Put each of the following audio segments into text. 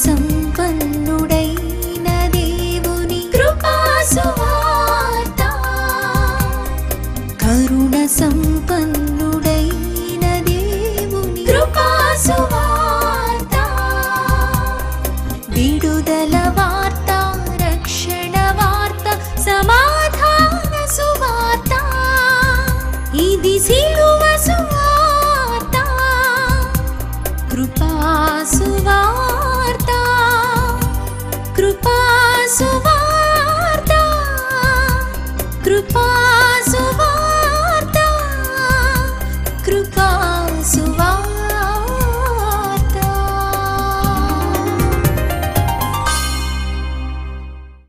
సంపన్నుడైన దేవుని కృపా సువార్త, కరుణ సంపన్నుడైన దేవుని కృపా సువార్త, విడుదల వార్త, రక్షణ వార్త, సమాధాన సువార్త, ఇది సిలువ సువార్త, కృపా సువార్త, కృపా సువార్త, కృపా సువార్త, కృపా సువార్త.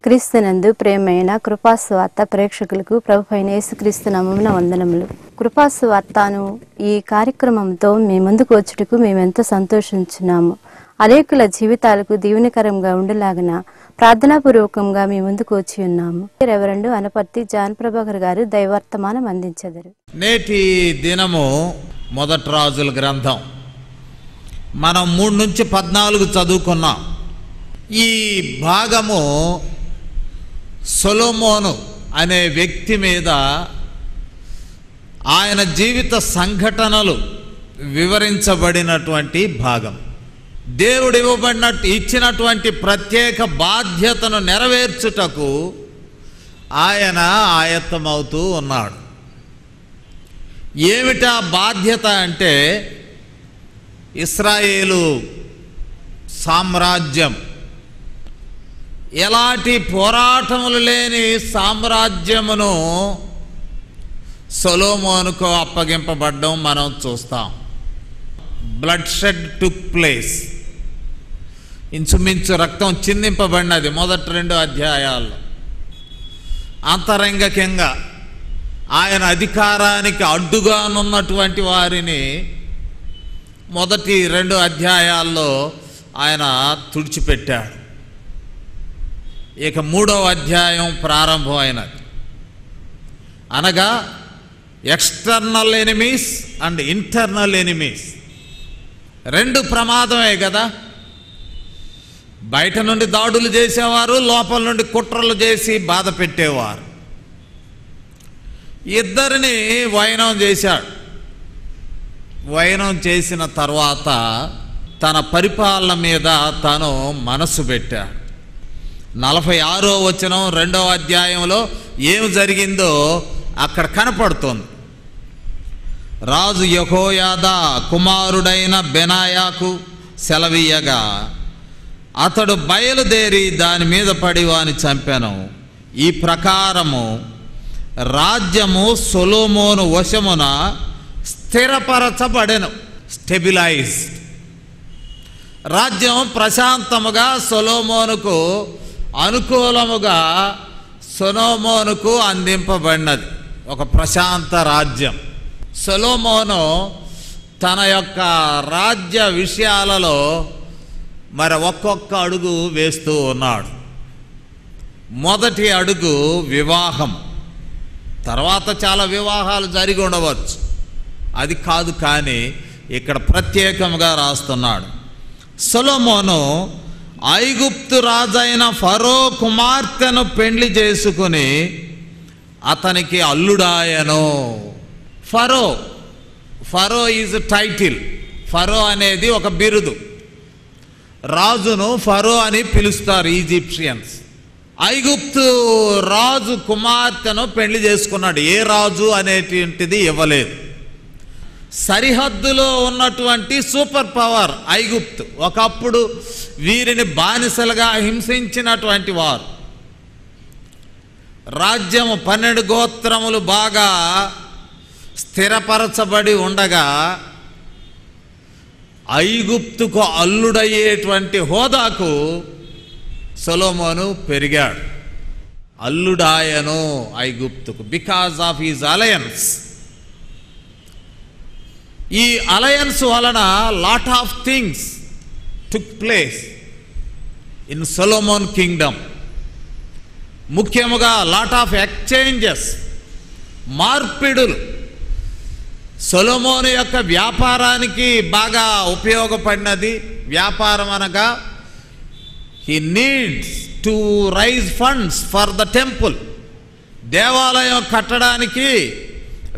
క్రీస్తునందు ప్రేమైన కృపాసువార్త ప్రేక్షకులకు ప్రభువైన యేసుక్రీస్తు నామమున వందనములు. కృపాసువార్తను ఈ కార్యక్రమంతో మీ ముందుకు వచ్చుటకు మేమెంతో సంతోషించున్నాము. అనేకుల జీవితాలకు దీవెనకరంగా ఉండేలాగన ప్రార్థనాపూర్వకంగా మీ ముందుకు వచ్చి ఉన్నాము. రెవరెండు అనపర్తి జాన్ ప్రభాకర్ గారు దైవర్తమానం అందించెదరు. నేటి దినము మొదటి రాజుల గ్రంథం మనం 3 నుంచి 14 చదువుకున్నాం. ఈ భాగము సొలొమోను అనే వ్యక్తి మీద ఆయన జీవిత సంఘటనలు వివరించబడినటువంటి భాగం. దేవుడు ఇచ్చినటువంటి ప్రత్యేక బాధ్యతను నెరవేర్చుటకు ఆయన ఆయత్తమవుతూ ఉన్నాడు. ఏమిటా బాధ్యత అంటే, ఇశ్రాయేలు సామ్రాజ్యం ఎలాంటి పోరాటములు లేని సామ్రాజ్యమును సొలొమోనుకు అప్పగింపబడ్డం మనం చూస్తాం. బ్లడ్ షెడ్ టుక్ ప్లేస్, ఇంచుమించు రక్తం చిందింపబడినది మొదటి 2 అధ్యాయాల్లో. అంతరంగికంగా ఆయన అధికారానికి అడ్డుగానున్నటువంటి వారిని మొదటి 2 అధ్యాయాల్లో ఆయన తుడిచిపెట్టాడు. ఇక 3వ అధ్యాయం ప్రారంభమైనది. అనగా external enemies and internal enemies 2 ప్రమాదమే కదా. బయట నుండి దాడులు చేసేవారు, లోపల నుండి కుట్రలు చేసి బాధ పెట్టేవారు. ఇద్దరిని వైనం చేశాడు. వైనం చేసిన తర్వాత తన పరిపాలన మీద తను మనసు పెట్టాడు. 46వ వచనం 2వ అధ్యాయంలో ఏం జరిగిందో అక్కడ కనపడుతోంది. రాజు యెహోయాదా కుమారుడైన బెనాయాకు సెలవీయగా అతడు బయలుదేరి దాని మీద పడి వాని చంపెను. ఈ ప్రకారము రాజ్యము సొలొమోను వశమున స్థిరపరచబడెను, స్టెబిలైజ్డ్. రాజ్యం ప్రశాంతముగా సొలొమోనుకు అనుకూలముగా సొలొమోనుకు అందింపబడినది. ఒక ప్రశాంత రాజ్యం. సొలొమోను తన యొక్క రాజ్య విషయాలలో మరి ఒక్కొక్క అడుగు వేస్తూ ఉన్నాడు. మొదటి అడుగు వివాహం. తర్వాత చాలా వివాహాలు జరిగి ఉండవచ్చు, అది కాదు. కానీ ఇక్కడ ప్రత్యేకంగా రాస్తున్నాడు, సొలొమోను ఐగుప్తు రాజైన ఫరో కుమార్తెను పెండ్లి చేసుకుని అతనికి అల్లుడాయను. ఫరో ఈజ్ టైటిల్. ఫరో అనేది ఒక బిరుదు. రాజును ఫరో అని పిలుస్తారు ఈజిప్షియన్స్. ఐగుప్తు రాజు కుమార్తెను పెళ్లి చేసుకున్నాడు. ఏ రాజు అనేటువంటిది ఇవ్వలేదు. సరిహద్దులో ఉన్నటువంటి సూపర్ పవర్ ఐగుప్తు. ఒకప్పుడు వీరిని బానిసలుగా హింసించినటువంటి వారు. రాజ్యము 12 గోత్రములు బాగా స్థిరపరచబడి ఉండగా ఐగుప్తుకు అల్లుడయ్యేటువంటి హోదాకు సొలొమోను పెరిగాడు. అల్లుడాయను ఐగుప్తుకు, బికాజ్ ఆఫ్ హిజ్ అలయన్స్. ఈ అలయన్స్ వలన lot of things took place in Solomon kingdom. ముఖ్యముగా లాట్ ఆఫ్ ఎక్స్చేంజెస్, మార్పిడులు. సొలొమోను యొక్క వ్యాపారానికి బాగా ఉపయోగపడినది. వ్యాపారం అనగా he needs to raise funds for the temple. దేవాలయం కట్టడానికి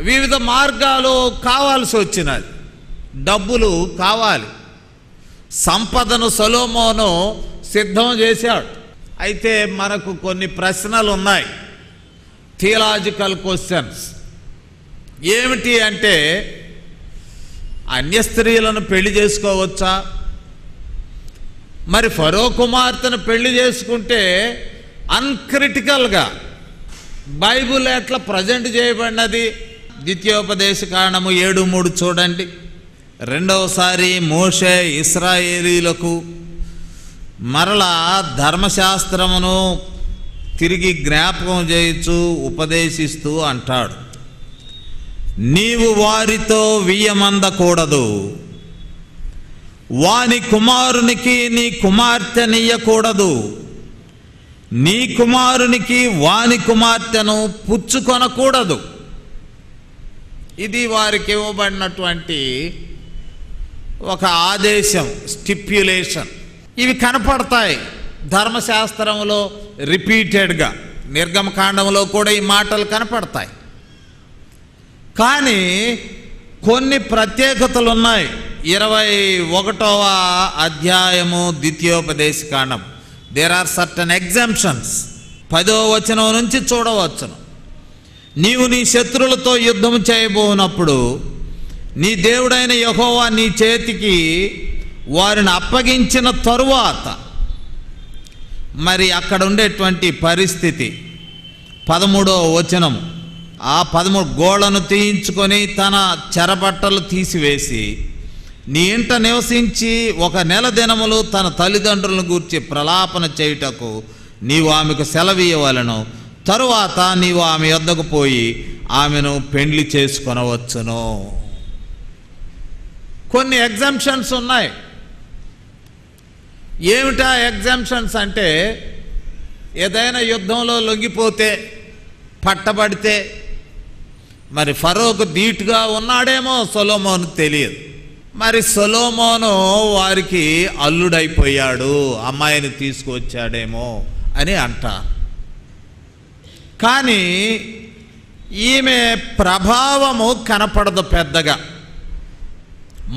వివిధ మార్గాలు కావాల్సి వచ్చినది, డబ్బులు కావాలి. సంపదను సొలొమోను సిద్ధం చేశాడు. అయితే మనకు కొన్ని ప్రశ్నలు ఉన్నాయి, థియలాజికల్ క్వశ్చన్స్. ఏమిటి అంటే, అన్య స్త్రీలను పెళ్లి చేసుకోవచ్చా? మరి ఫరో కుమార్తెను పెళ్లి చేసుకుంటే అన్క్రిటికల్గా బైబుల్ ఎట్లా ప్రజెంట్ చేయబడినది? ద్వితీయోపదేశ కాండము 7:3 చూడండి. రెండవసారి మోషే ఇశ్రాయేలీలకు మరలా ధర్మశాస్త్రమును తిరిగి జ్ఞాపకం చేయించు ఉపదేశిస్తూ అంటాడు, నీవు వారితో వియ్యమందకూడదు, వాని కుమారునికి నీ కుమార్తెనియ్యకూడదు, నీ కుమారునికి వాని కుమార్తెను పుచ్చుకొనకూడదు. ఇది వారికి ఇవ్వబడినటువంటి ఒక ఆదేశం, స్టిప్యులేషన్. ఇవి కనపడతాయి ధర్మశాస్త్రంలో రిపీటెడ్గా. నిర్గమకాండంలో కూడా ఈ మాటలు కనపడతాయి. కానీ కొన్ని ప్రత్యేకతలు ఉన్నాయి. 21వ అధ్యాయము ద్వితీయోపదేశ కాండం, దేర్ ఆర్ సర్టన్ ఎగ్జాంప్షన్స్. 10వ వచనం నుంచి చూడవచ్చును. నీవు నీ శత్రువులతో యుద్ధం చేయబోనప్పుడు నీ దేవుడైన యెహోవా నీ చేతికి వారిని అప్పగించిన తరువాత, మరి అక్కడ ఉండేటువంటి పరిస్థితి 13వ వచనం, ఆ 13 గోళ్లను తీయించుకొని తన చెరబట్టలు తీసివేసి నీ ఇంట నివసించి 1 నెల దినములు తన తల్లిదండ్రులను గూర్చి ప్రలాపన చేయుటకు నీవు ఆమెకు సెలవీయవలెను. తరువాత నీవు ఆమె యొద్దకు పోయి ఆమెను పెండ్లి చేసుకొనవచ్చును. కొన్ని ఎగ్జాంప్షన్స్ ఉన్నాయి. ఏమిటా ఎగ్జాంప్షన్స్ అంటే, ఏదైనా యుద్ధంలో లొంగిపోతే, పట్టబడితే, మరి ఫరోకు ధీటుగా ఉన్నాడేమో సొలొమోను తెలియదు. మరి సొలొమోను వారికి అల్లుడైపోయాడు, అమ్మాయిని తీసుకువచ్చాడేమో అని అంటారు. కానీ ఈమె ప్రభావము కనపడదు పెద్దగా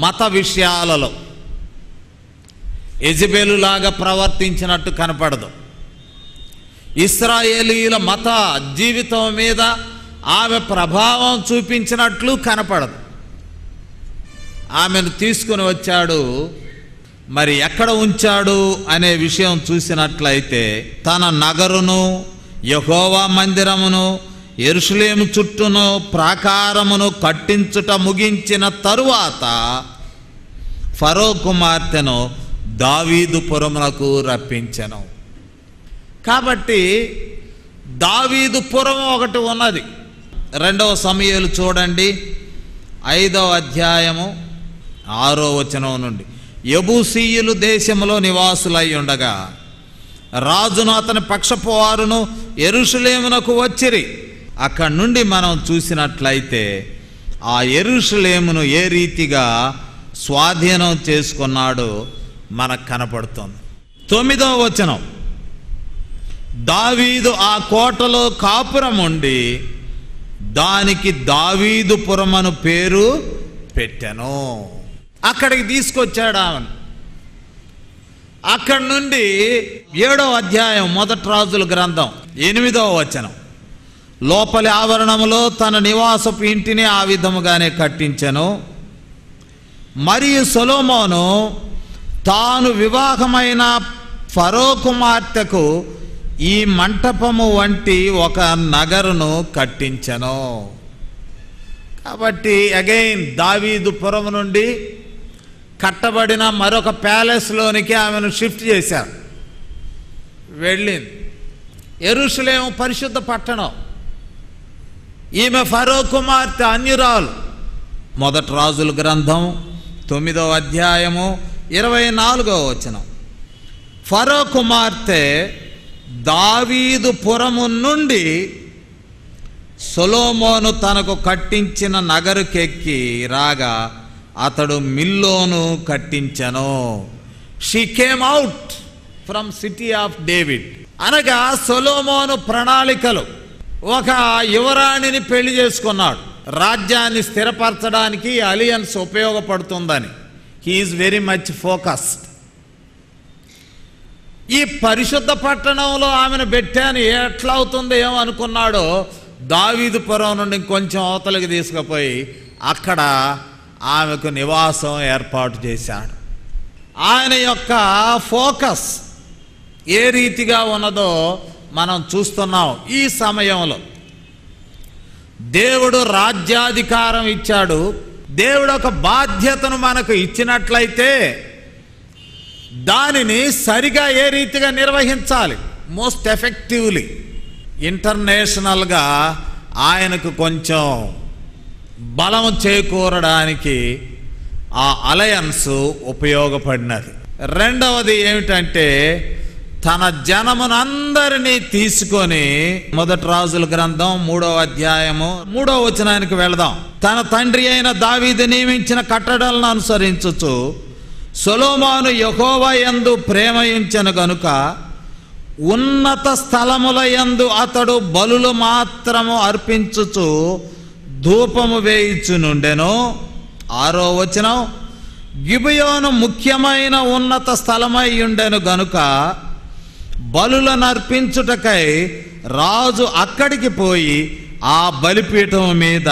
మత విషయాలలో. యెజబెలులాగా ప్రవర్తించినట్టు కనపడదు. ఇశ్రాయేలీయుల మత జీవితం మీద ఆమె ప్రభావం చూపించినట్లు కనపడదు. ఆమెను తీసుకుని వచ్చాడు, మరి ఎక్కడ ఉంచాడు అనే విషయం చూసినట్లయితే, తన నగరును, యెహోవా మందిరమును, యెరూషలేము చుట్టూను ప్రాకారమును కట్టించుట ముగించిన తరువాత ఫరో కుమార్తెను దావీదుపురమునకు రప్పించెను. కాబట్టి దావీదుపురం ఒకటి ఉన్నది. 2వ సమూయేలు చూడండి, 5వ అధ్యాయము 6వ వచనం నుండి. యెబూసీయులు దేశములో నివాసులై ఉండగా రాజును అతని పక్షపు వారును యెరూషలేమునకు వచ్చిరి. అక్కడి నుండి మనం చూసినట్లయితే ఆ యెరూషలేమును ఏ రీతిగా స్వాధీనం చేసుకున్నాడో మనకు కనపడుతుంది. 9వ వచనం, దావీదు ఆ కోటలో కాపురం ఉండి దానికి దావీదుపురమను పేరు పెట్టెను. అక్కడికి తీసుకొచ్చాడు ఆమెను. అక్కడి నుండి 7వ అధ్యాయం 1 రాజుల గ్రంథం 8వ వచనం, లోపలి ఆవరణములో తన నివాసపు ఇంటిని ఆ విధముగానే కట్టించెను. మరియు సొలొమోను తాను వివాహమైన ఫరో కుమార్తెకు ఈ మంటపము వంటి ఒక నగరును కట్టించెను. కాబట్టి అగైన్ దావీదుపురం నుండి కట్టబడిన మరొక ప్యాలెస్లోనికి ఆమెను షిఫ్ట్ చేశారు. వెళ్ళింది. యెరూషలేము పరిశుద్ధ పట్టణం. ఈమె ఫరో కుమార్తె, అన్యురాలు. 1 రాజుల గ్రంథం 9వ అధ్యాయము 24వ వచనం, ఫరో కుమార్తె దావీదుపురము నుండి సొలొమోను తనకు కట్టించిన నగరుకెక్కి రాగా అతడు మిల్లోను కట్టించెను. She came out from city of David. అనగా సొలొమోను ప్రణాళికలు ఒక యువరాణిని పెళ్లి చేసుకున్నాడు. రాజ్యాన్ని స్థిరపరచడానికి అలియన్స్ ఉపయోగపడుతుందని. He is very much focused. ఈ పరిశుద్ధ పట్టణంలో ఆమెను పెట్టాను, ఎట్లా అవుతుందో ఏమో అనుకున్నాడో దావీదుపురం నుండి కొంచెం అవతలకి తీసుకుపోయి అక్కడ ఆమెకు నివాసం ఏర్పాటు చేశాడు. ఆయన యొక్క ఫోకస్ ఏ రీతిగా ఉన్నదో మనం చూస్తున్నాం. ఈ సమయంలో దేవుడు రాజ్యాధికారం ఇచ్చాడు. దేవుడు ఒక బాధ్యతను మనకు ఇచ్చినట్లయితే దానిని సరిగా ఏ రీతిగా నిర్వహించాలి, మోస్ట్ ఎఫెక్టివ్లీ. ఇంటర్నేషనల్గా ఆయనకు కొంచెం బలం చేకూరడానికి ఆ అలయన్స్ ఉపయోగపడినది. రెండవది ఏమిటంటే తన జనమునందరినీ తీసుకొని మొదటి రాజుల గ్రంథం 3వ అధ్యాయము 3వ వచనానికి వెళదాం. తన తండ్రి అయిన దావీదు నియమించిన కట్టడలను అనుసరించుచు సొలొమోను యెహోవా యందు ప్రేమయించెను గనుక ఉన్నత స్థలముల యందు అతడు బలులు మాత్రము అర్పించుచు ధూపము వేయిచునుండెను. 6వ వచనం, గిబియోను ముఖ్యమైన ఉన్నత స్థలమై ఉండెను గనుక బలులను అర్పించుటకై రాజు అక్కడికి పోయి ఆ బలిపీఠం మీద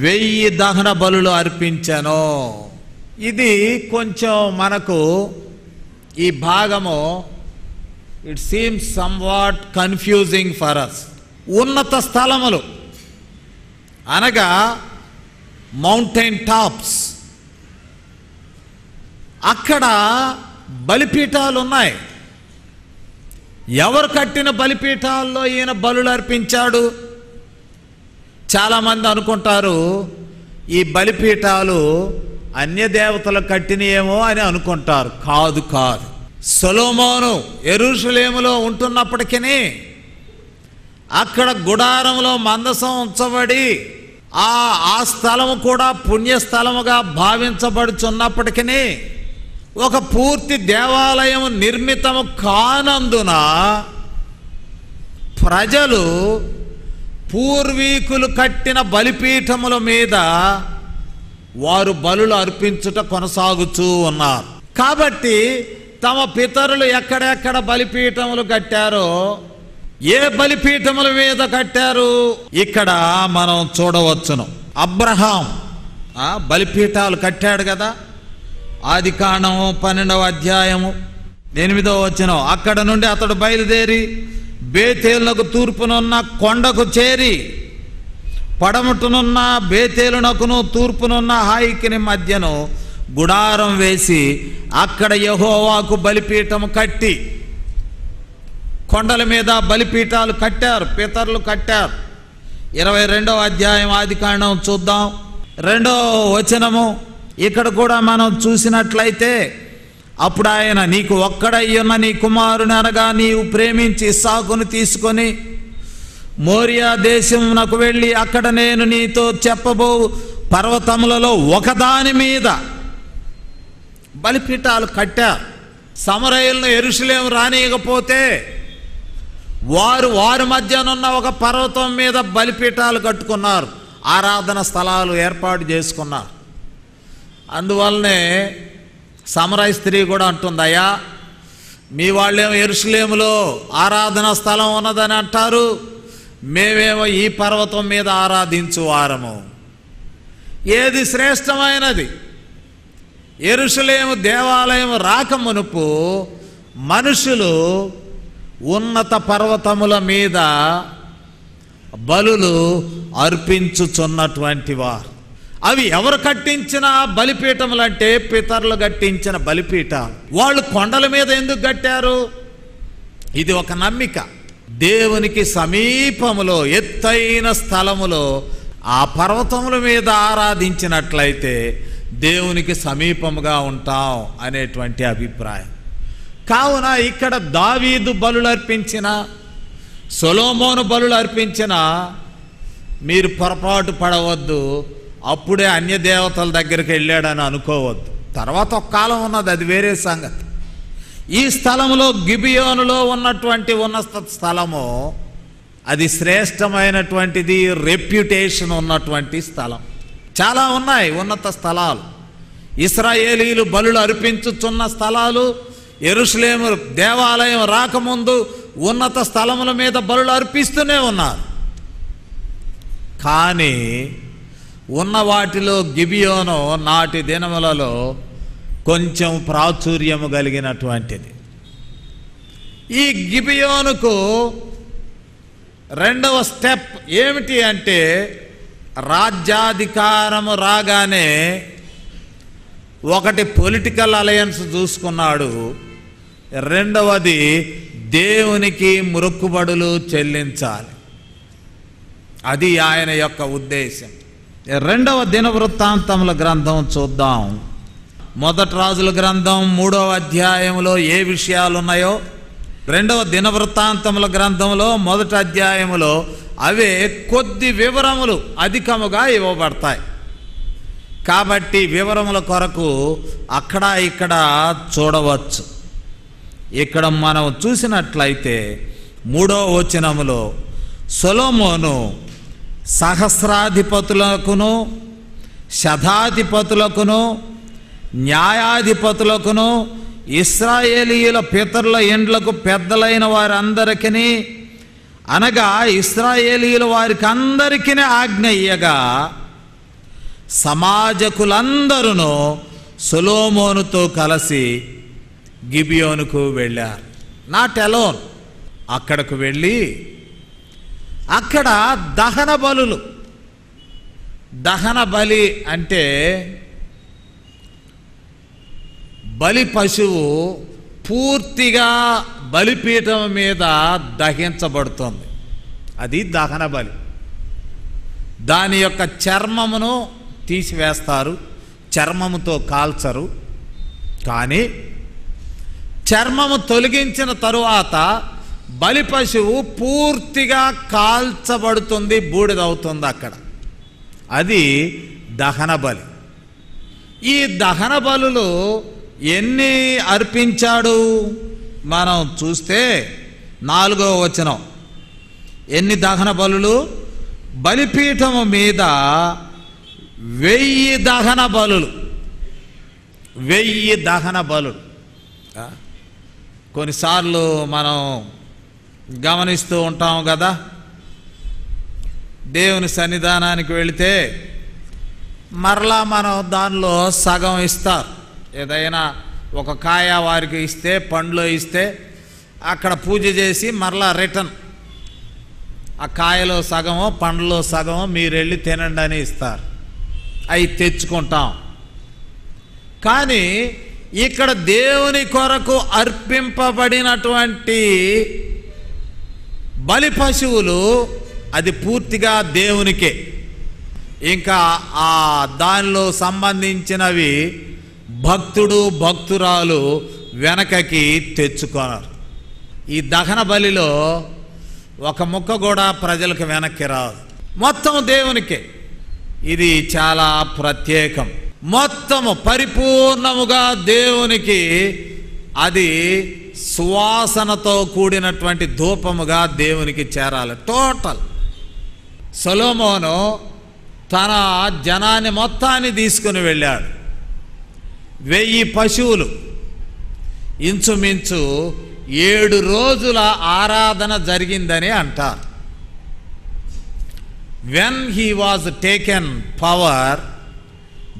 1000 దహన బలులు అర్పించెను. ఇది కొంచెం మనకు ఈ భాగము it seems somewhat confusing for us. ఉన్నత స్థలములు అనగా మౌంటైన్ టాప్స్, అక్కడ బలిపీఠాలు ఉన్నాయి. ఎవరు కట్టిన బలిపీఠాల్లో ఈయన బలులు అర్పించాడు? చాలామంది అనుకుంటారు ఈ బలిపీఠాలు అన్య దేవతలు కట్టినయేమో అని అనుకుంటారు. కాదు కాదు. సొలొమోను యెరూషలేములో ఉంటున్నప్పటికీ అక్కడ గుడారంలో మందసం ఉంచబడి ఆ స్థలము కూడా పుణ్యస్థలముగా భావించబడుచున్నప్పటికీ ఒక పూర్తి దేవాలయం నిర్మితము కానందున ప్రజలు పూర్వీకులు కట్టిన బలిపీఠముల మీద వారు బలులు అర్పించుట కొనసాగుతూ ఉన్నారు. కాబట్టి తమ పితరులు ఎక్కడెక్కడ బలిపీఠములు కట్టారో, ఏ బలిపీఠముల మీద కట్టారు ఇక్కడ మనం చూడవచ్చును. అబ్రహాం బలిపీఠాలు కట్టాడు కదా. ఆదికాండము 12వ అధ్యాయము 8వ వచనం, అక్కడ నుండి అతడు బయలుదేరి బేతేలునకు తూర్పునున్న కొండకు చేరి పడమటునున్న బేతేలునకును తూర్పునున్న హాయికిని మధ్యను గుడారం వేసి అక్కడ యెహోవాకు బలిపీఠము కట్టి, కొండల మీద బలిపీఠాలు కట్టారు, పితరులు కట్టారు. 22వ అధ్యాయం ఆదికాండం చూద్దాం, 2వ వచనము. ఇక్కడ కూడా మనం చూసినట్లయితే అప్పుడు ఆయన, నీకు ఒక్కడయ్యున్న నీ కుమారుని అనగా నీవు ప్రేమించి ఇస్సాకును తీసుకొని మోరియా దేశమునకు వెళ్ళి అక్కడ నేను నీతో చెప్పబో పర్వతములలో ఒకదాని మీద బలిపీఠాలు కట్టారు. సమరయులను యెరూషలేము రానియకపోతే వారి మధ్యనున్న ఒక పర్వతం మీద బలిపీఠాలు కట్టుకున్నారు, ఆరాధన స్థలాలు ఏర్పాటు చేసుకున్నారు. అందువల్లనే సమరయ స్త్రీ కూడా అంటుంది, అయ్యా మీ వాళ్ళేమో యెరూషలేములో ఆరాధన స్థలం ఉన్నదని అంటారు, మేమేమో ఈ పర్వతం మీద ఆరాధించు వారము. ఏది శ్రేష్టమైనది? యెరూషలేము దేవాలయం రాకమునుపు మనుషులు ఉన్నత పర్వతముల మీద బలులు అర్పించుచున్నటువంటి వారు. అవి ఎవరు కట్టించిన బలిపీఠములు అంటే పితరులు కట్టించిన బలిపీఠాలు. వాళ్ళు కొండల మీద ఎందుకు కట్టారు? ఇది ఒక నమ్మిక. దేవునికి సమీపములో ఎత్తైన స్థలములో ఆ పర్వతముల మీద ఆరాధించినట్లయితే దేవునికి సమీపముగా ఉంటాం అనేటువంటి అభిప్రాయం. కావున ఇక్కడ దావీదు బలులు అర్పించిన, సొలొమోను బలులు అర్పించిన మీరు పొరపాటు పడవద్దు, అప్పుడే అన్య దేవతల దగ్గరికి వెళ్ళాడని అనుకోవద్దు. తర్వాత ఒక కాలం ఉన్నది, అది వేరే సంగతి. ఈ స్థలములో గిబియోనులో ఉన్నటువంటి ఉన్నత స్థలము అది శ్రేష్టమైనటువంటిది, రెప్యుటేషన్ ఉన్నటువంటి స్థలం. చాలా ఉన్నాయి ఉన్నత స్థలాలు. ఇశ్రాయేలీలు బలులు అర్పించుచున్న స్థలాలు, యెరూషలేము దేవాలయం రాకముందు ఉన్నత స్థలముల మీద బలులు అర్పిస్తూనే ఉన్నారు. కానీ ఉన్న వాటిలో గిబియోను నాటి దినములలో కొంచెం ప్రాచుర్యము కలిగినటువంటిది. ఈ గిబియోనుకు రెండవ స్టెప్ ఏమిటి అంటే, రాజ్యాధికారము రాగానే ఒకటి పొలిటికల్ అలయన్స్ చూసుకున్నాడు, రెండవది దేవునికి మొక్కుబడులు చెల్లించాలి. అది ఆయన యొక్క ఉద్దేశం. రెండవ దినవృత్తాంతముల గ్రంథం చూద్దాం. మొదటి రాజుల గ్రంథం 3వ అధ్యాయంలో ఏ విషయాలు ఉన్నాయో రెండవ దినవృత్తాంతముల గ్రంథంలో మొదటి అధ్యాయములో అవే కొద్ది వివరములు అధికముగా ఇవ్వబడతాయి. కాబట్టి వివరముల కొరకు అక్కడ ఇక్కడ చూడవచ్చు. ఇక్కడ మనం చూసినట్లయితే 3వ వచనములో సొలొమోను సహస్రాధిపతులకును శతాధిపతులకును న్యాయాధిపతులకును ఇశ్రాయేలీయుల పితరుల ఇండ్లకు పెద్దలైన వారందరికీ, అనగా ఇశ్రాయేలీయుల వారికి అందరికీ ఆజ్ఞ ఇయ్యగా సమాజకులందరూ సొలొమోనుతో కలిసి గిబియోనుకు వెళ్ళారు. Not alone. అక్కడకు వెళ్ళి అక్కడ దహన బలులు, దహన బలి అంటే బలి పశువు పూర్తిగా బలిపీఠం మీద దహించబడుతుంది. అది దహన బలి. దాని యొక్క చర్మమును తీసివేస్తారు, చర్మముతో కాల్చరు. కానీ చర్మము తొలగించిన తరువాత బలి పశువు పూర్తిగా కాల్చబడుతుంది, బూడిదవుతుంది అక్కడ. అది దహన బలి. ఈ దహన బలులు ఎన్ని అర్పించాడు మనం చూస్తే 4వ వచనం. ఎన్ని దహన బలులు? బలిపీఠము మీద 1000 దహన బలులు. 1000 దహన బలులు. కొన్నిసార్లు మనం గమనిస్తూ ఉంటాం కదా, దేవుని సన్నిధానానికి వెళితే మరలా మనం దానిలో సగం ఇస్తారు. ఏదైనా ఒక కాయ వారికి ఇస్తే, పండ్లు ఇస్తే అక్కడ పూజ చేసి మరలా రిటర్న్ ఆ కాయలో సగమో పండ్లలో సగమో మీరు వెళ్ళి తినండి అని ఇస్తారు. అవి తెచ్చుకుంటాం. కానీ ఇక్కడ దేవుని కొరకు అర్పింపబడినటువంటి బలి పశువులు అది పూర్తిగా దేవునికే. ఇంకా ఆ దానిలో సంబంధించినవి భక్తుడు భక్తురాలు వెనకకి తెచ్చుకోనరు. ఈ దహన బలిలో ఒక ముక్క కూడా ప్రజలకు వెనక్కి రాదు, మొత్తం దేవునికే. ఇది చాలా ప్రత్యేకం. మొత్తము పరిపూర్ణముగా దేవునికి అది సువాసనతో కూడినటువంటి ధూపముగా దేవునికి చేరాలి. టోటల్. సొలొమోను తన జనాన్ని మొత్తాన్ని తీసుకుని వెళ్ళాడు. 1000 పశువులు, ఇంచుమించు 7 రోజుల ఆరాధన జరిగిందని అంటారు. When he was taken power,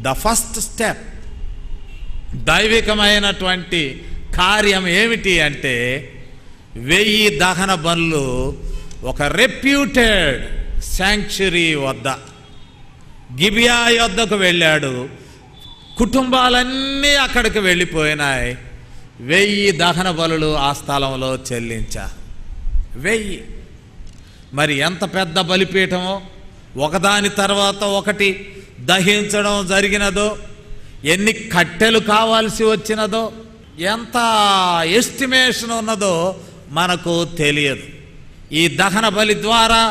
the first step, దైవికమైనటువంటి కార్యం ఏమిటి అంటే 1000 దహన బలులు ఒక రెప్యూటెడ్ శాంక్చురీ వద్ద గిబియా యొద్దకు వెళ్ళాడు. కుటుంబాలన్నీ అక్కడికి వెళ్ళిపోయినాయి. 1000 దహన బలులు ఆ స్థలంలో చెల్లించారు. 1000. మరి ఎంత పెద్ద బలిపీఠమో, ఒకదాని తర్వాత ఒకటి దహించడం జరిగినదో, ఎన్ని కట్టెలు కావాల్సి వచ్చినదో, ఎంత ఎస్టిమేషన్ ఉన్నదో మనకు తెలియదు. ఈ దహన బలి ద్వారా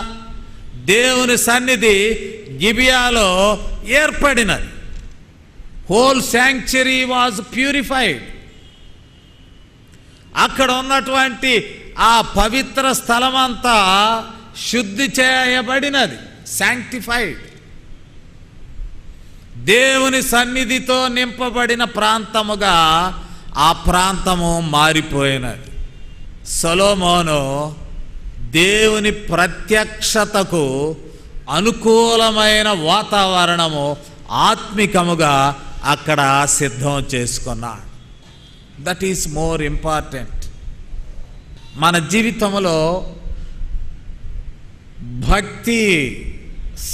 దేవుని సన్నిధి గిబియాలో ఏర్పడినది. Whole sanctuary was purified. అక్కడ ఉన్నటువంటి ఆ పవిత్ర స్థలమంతా శుద్ధి చేయబడినది, శాంక్టిఫైడ్, దేవుని సన్నిధితో నింపబడిన ప్రాంతముగా ఆ ప్రాంతము మారిపోయినది. సొలొమోను దేవుని ప్రత్యక్షతకు అనుకూలమైన వాతావరణము ఆత్మికముగా అక్కడ సిద్ధం చేసుకున్నాడు. That is more important. మన జీవితంలో భక్తి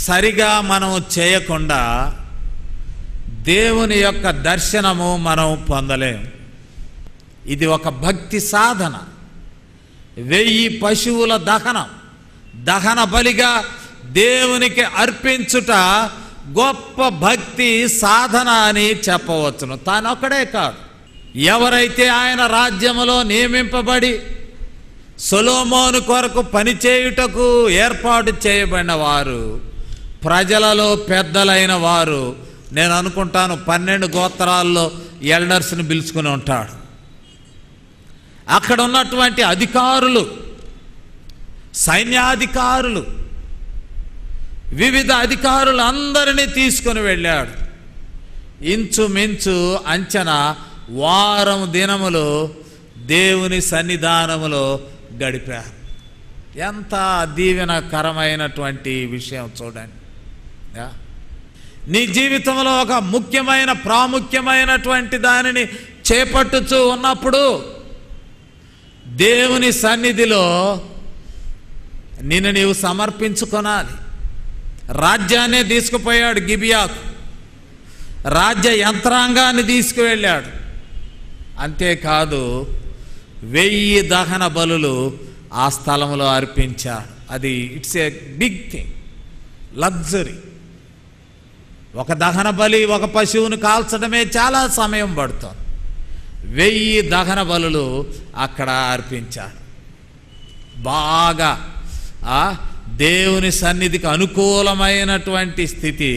సరిగా మనం చేయకుండా దేవుని యొక్క దర్శనము మనం పొందలేం. ఇది ఒక భక్తి సాధన. 1000 పశువుల దహన బలిగా దేవునికి అర్పించుట గొప్ప భక్తి సాధన అని చెప్పవచ్చును. తానొక్కడే కాదు, ఎవరైతే ఆయన రాజ్యములో నియమింపబడి సొలొమోను కొరకు పనిచేయుటకు ఏర్పాటు చేయబడిన వారు, ప్రజలలో పెద్దలైన వారు, నేను అనుకుంటాను 12 గోత్రాల్లో ఎల్డర్స్ని పిలుచుకుని ఉంటాడు. అక్కడ ఉన్నటువంటి అధికారులు, సైన్యాధికారులు, వివిధ అధికారులు అందరినీ తీసుకుని వెళ్ళాడు. ఇంచుమించు అంచనా 1 వారం దినములు దేవుని సన్నిధానములో గడిపారు. ఎంత దీవెనకరమైనటువంటి విషయం చూడండి. నీ జీవితంలో ఒక ముఖ్యమైన ప్రాముఖ్యమైనటువంటి దానిని చేపట్టుచూ ఉన్నప్పుడు దేవుని సన్నిధిలో నిన్ను నీవు సమర్పించుకొనాలి. రాజ్యాన్నే తీసుకుపోయాడు గిబియాకు, రాజ్య యంత్రాంగాన్ని తీసుకువెళ్ళాడు. అంతేకాదు 1000 దహన బలులు ఆ స్థలంలో అర్పించాడు. అది it's a big thing, luxury. ఒక దహన బలి, ఒక పశువును కాల్చడమే చాలా సమయం పడుతుంది. 1000 దహన బలులు అక్కడ అర్పించాడు. బాగా దేవుని సన్నిధికి అనుకూలమైనటువంటి స్థితి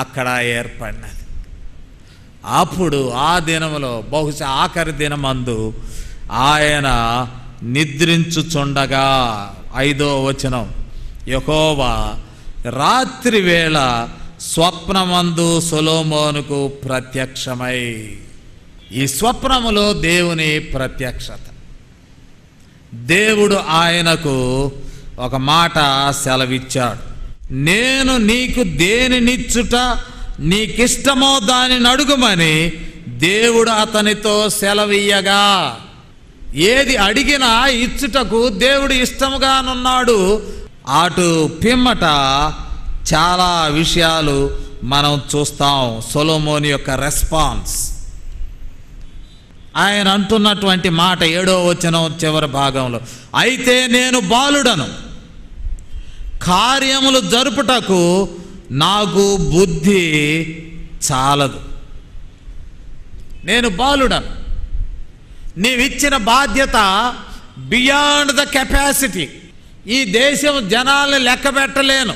అక్కడ ఏర్పడినది. అప్పుడు ఆ దినములో, బహుశా ఆఖరి దినమందు ఆయన నిద్రించుచుండగా, 5వ వచనం, యెహోవా రాత్రి వేళ స్వప్నమందు సొలొమోనుకు ప్రత్యక్షమై. ఈ స్వప్నములో దేవుని ప్రత్యక్షత. దేవుడు ఆయనకు ఒక మాట సెలవిచ్చాడు. నేను నీకు దేనినిచ్చుట నీకిష్టమో దానిని అడుగుమని దేవుడు అతనితో సెలవియ్యగా, ఏది అడిగినా ఇచ్చుటకు దేవుడు ఇష్టముగానున్నాడు. అటు పిమ్మట చాలా విషయాలు మనం చూస్తాం. సొలొమోను యొక్క రెస్పాన్స్, ఆయన అంటున్నటువంటి మాట 7వ వచనం చివరి భాగంలో, అయితే నేను బాలుడను, కార్యములు జరుపుటకు నాకు బుద్ధి చాలదు. నేను బాలుడను, నీవిచ్చిన బాధ్యత బియాండ్ ద కెపాసిటీ. ఈ దేశం జనాల్ని లెక్క పెట్టలేను.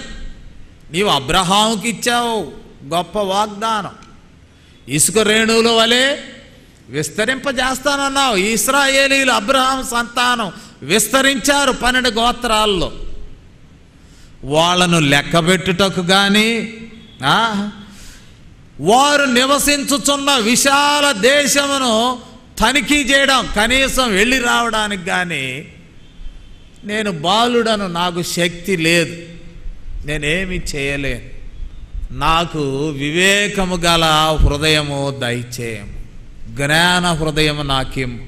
నీవు అబ్రహాముకి ఇచ్చావు గొప్ప వాగ్దానం, ఇసుక రేణువుల వలె విస్తరింపజేస్తానన్నావు. ఇశ్రాయేలీలు అబ్రహాం సంతానం విస్తరించారు 12 గోత్రాల్లో. వాళ్ళను లెక్కబెట్టుటకు కానీ, వారు నివసించుచున్న విశాల దేశమును తనిఖీ చేయడం, కనీసం వెళ్ళి రావడానికి కానీ నేను బాలుడను, నాకు శక్తి లేదు, నేనేమి చేయలేను. నాకు వివేకము గల హృదయము దయచేయము, జ్ఞాన హృదయము నాకేము.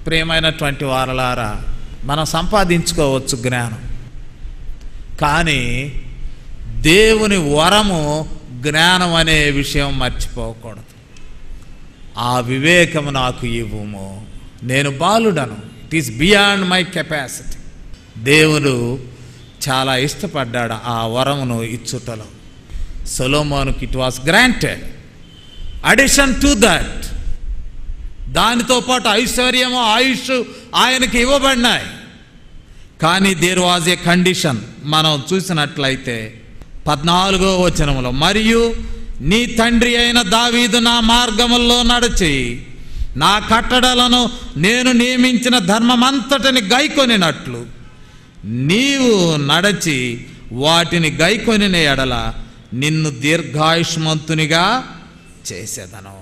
ప్రియమైనటువంటి వారలారా, మనం సంపాదించుకోవచ్చు జ్ఞానం, కానీ దేవుని వరము జ్ఞానం అనే విషయం మర్చిపోకూడదు. ఆ వివేకము నాకు ఇవ్వుము, నేను బాలుడను, it is beyond my capacity. దేవుడు చాలా ఇష్టపడ్డాడు ఆ వరమును ఇచ్చుటలో. సొలొమోనుకి it was granted. Addition to that, దానితో పాటు ఐశ్వర్యము, ఆయుష్ ఆయనకి ఇవ్వబడినాయి. కానీ దేర్ వాజ్ ఏ కండిషన్. మనం చూసినట్లయితే 14వ వచనంలో, మరియు నీ తండ్రి అయిన దావీదు నా మార్గముల్లో నడిచి నా కట్టడలను నేను నియమించిన ధర్మమంతటిని గైకొనినట్లు నీవు నడచి వాటిని గైకొనిన ఎడల నిన్ను దీర్ఘాయుష్మంతునిగా చేసేదను.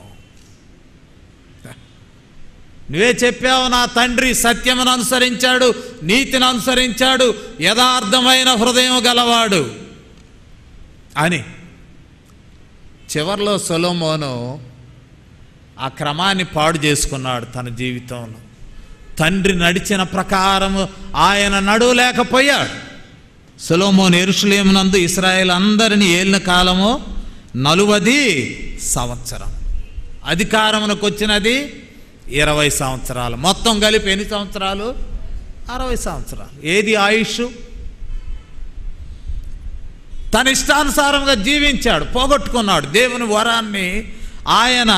నువ్వే చెప్పావు, నా తండ్రి సత్యమును అనుసరించాడు, నీతిని అనుసరించాడు, యథార్థమైన హృదయం గలవాడు అని. చివర్లో సొలొమోను ఆ క్రమాన్ని పాడు చేసుకున్నాడు తన జీవితంలో. తండ్రి నడిచిన ప్రకారము ఆయన నడువలేకపోయాడు. సొలొమోను యెరూషలేమునందు ఇశ్రాయేలు అందరినీ ఏలిన కాలము 40 సంవత్సరం. అధికారమునకు వచ్చినది 20 సంవత్సరాలు. మొత్తం కలిపి ఎన్ని సంవత్సరాలు? 60 సంవత్సరాలు. ఏది ఆయుష్? తన ఇష్టానుసారంగా జీవించాడు, పోగొట్టుకున్నాడు. దేవుని వరాన్ని ఆయన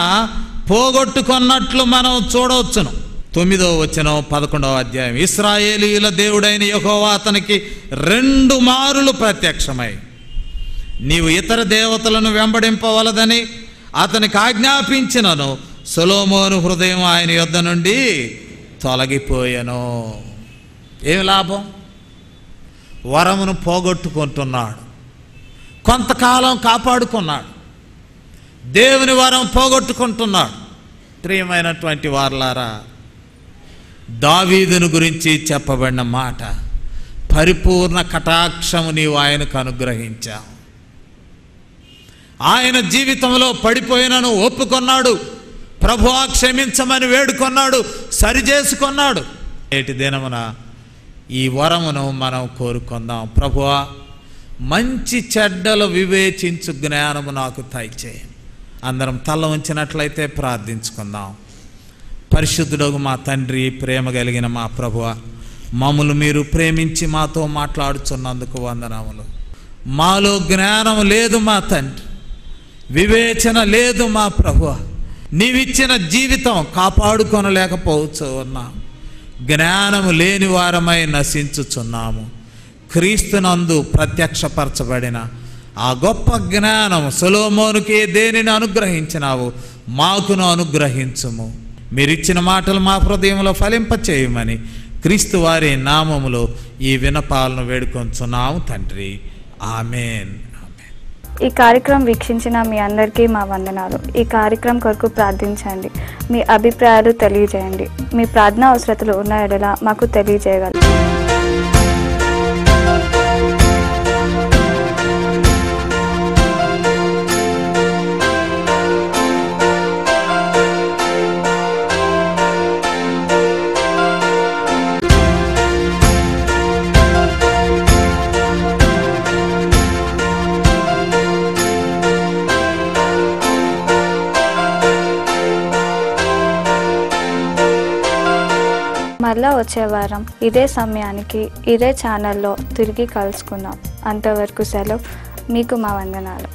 పోగొట్టుకున్నట్లు మనం చూడవచ్చును. 9వ వచనం 11వ అధ్యాయం. ఇశ్రాయేలీయుల దేవుడైన యెహోవా అతనికి 2 మారులు ప్రత్యక్షమై నీవు ఇతర దేవతలను వెంబడింపవలదని అతనికి ఆజ్ఞాపించినను సొలొమోను హృదయం ఆయన యొద్ద నుండి తొలగిపోయెను. ఏమి లాభం? వరమును పోగొట్టుకుంటున్నాడు. కొంతకాలం కాపాడుకున్నాడు, దేవుని వరం పోగొట్టుకుంటున్నాడు. ప్రియమైనటువంటి వారలారా, దావీదును గురించి చెప్పబడిన మాట, పరిపూర్ణ కటాక్షము నీవు ఆయనకు అనుగ్రహించావు. ఆయన జీవితంలో పడిపోయినను ఒప్పుకొన్నాడు, ప్రభువా క్షమించమని వేడుకొన్నాడు, సరిచేసుకున్నాడు. నేటి దినమున ఈ వరమును మనం కోరుకుందాం. ప్రభువా, మంచి చెడ్డలు వివేచించు జ్ఞానము నాకు దయచేయి. అందరం తల ఉంచినట్లయితే ప్రార్థించుకుందాం. పరిశుద్ధుడగు మా తండ్రి, ప్రేమ కలిగిన మా ప్రభువా, మమ్మల్ని మీరు ప్రేమించి మాతో మాట్లాడుచున్నందుకు వందనములు. మాలో జ్ఞానం లేదు మా తండ్రి, వివేచన లేదు మా ప్రభువా. నీవిచ్చిన జీవితం కాపాడుకొనలేకపోవచ్చు ఉన్నాం. జ్ఞానము లేని వారమై నశించుచున్నాము. క్రీస్తునందు ప్రత్యక్షపరచబడిన ఆ గొప్ప జ్ఞానము సొలొమోనుకే దేనిని అనుగ్రహించినావు, మాకును అనుగ్రహించుము. మీరిచ్చిన మాటలు మా హృదయంలో ఫలింపచేయమని క్రీస్తు వారి నామములో ఈ విన్నపాలను వేడుకొంచున్నాము తండ్రి. ఆమేన్. ఈ కార్యక్రమం వీక్షించిన మీ అందరికీ మా వందనాలు. ఈ కార్యక్రమం కొరకు ప్రార్థించండి. మీ అభిప్రాయాలు తెలియజేయండి. మీ ప్రార్థనా అవసరతలు ఉన్న ఎడల మాకు తెలియజేయగలరు. మరలా వచ్చే వారం ఇదే సమయానికి ఇదే ఛానల్లో తిరిగి కలుసుకుందాం. అంతవరకు సెలవు. మీకు మా వందనాలు.